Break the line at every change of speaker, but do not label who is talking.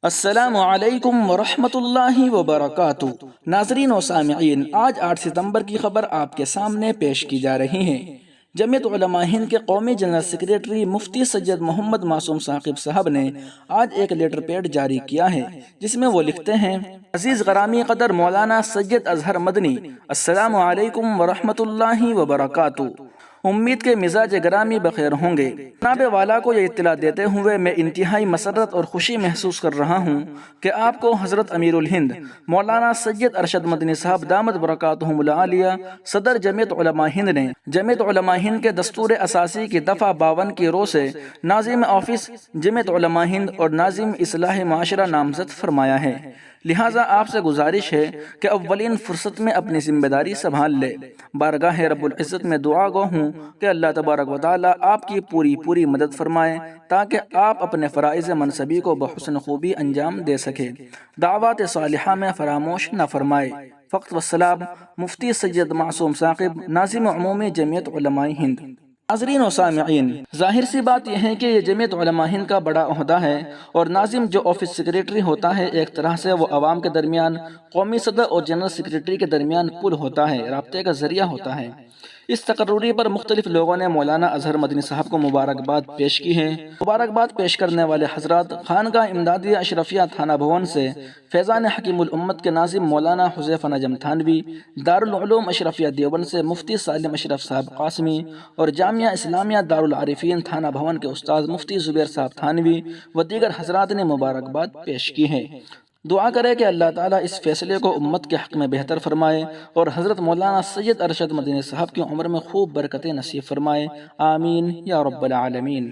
السلام علیکم ورحمۃ اللہ وبرکاتہ۔ ناظرین و سامعین، آج 8 ستمبر کی خبر آپ کے سامنے پیش کی جا رہی ہے۔ جمعیت علماء ہند کے قومی جنرل سیکریٹری مفتی سید محمد معصوم ثاقب صاحب نے آج ایک لیٹر پیڈ جاری کیا ہے، جس میں وہ لکھتے ہیں: عزیز غرامی قدر مولانا سید اظہر مدنی، السلام علیکم ورحمۃ اللہ وبرکاتہ۔ امید کے مزاج گرامی بخیر ہوں گے۔ جناب والا کو یہ اطلاع دیتے ہوئے میں انتہائی مسرت اور خوشی محسوس کر رہا ہوں کہ آپ کو حضرت امیر الہند مولانا سید ارشد مدنی صاحب دامت برکاتہم العالیہ، صدر جمعیت علماء ہند نے جمعیت علماء ہند کے دستور اساسی کی دفعہ 52 کی رو سے ناظم آفس جمعیت علماء ہند اور ناظم اصلاح معاشرہ نامزد فرمایا ہے۔ لہٰذا آپ سے گزارش ہے کہ اولین فرصت میں اپنی ذمہ داری سنبھال لے۔ بارگاہ رب العزت میں دعا گو ہوں کہ اللہ تبارک و تعالیٰ آپ کی پوری مدد فرمائے تاکہ آپ اپنے فرائض منصبی کو بحسن خوبی انجام دے سکے، دعوات صالحہ میں فراموش نہ فرمائے۔ فقط والسلام، مفتی سید معصوم ثاقب، ناظم عمومی جمعیت علماء ہند۔ ناظرین و سامعین، ظاہر سی بات یہ ہے کہ یہ جمعیت علماء ہند کا بڑا عہدہ ہے اور ناظم جو آفس سیکریٹری ہوتا ہے، ایک طرح سے وہ عوام کے درمیان، قومی صدر اور جنرل سیکریٹری کے درمیان پل ہوتا ہے، رابطے کا ذریعہ ہوتا ہے۔ اس تقرری پر مختلف لوگوں نے مولانا اظہر مدنی صاحب کو مبارکباد پیش کی ہے۔ مبارکباد پیش کرنے والے حضرات خانقاہ امدادیہ اشرفیہ تھانہ بھون سے فیضان حکیم الامت کے ناظم مولانا حذیفہ نجم تھانوی، دارالعلوم اشرفیہ دیوبند سے مفتی سالم اشرف صاحب قاسمی اور جامعہ اسلامیہ دارالعارفین تھانہ بھون کے استاد مفتی زبیر صاحب تھانوی و دیگر حضرات نے مبارکباد پیش کی ہے۔ دعا کرے کہ اللہ تعالیٰ اس فیصلے کو امت کے حق میں بہتر فرمائے اور حضرت مولانا سید ارشد مدنی صاحب کی عمر میں خوب برکتیں نصیب فرمائے، آمین یا رب العالمین۔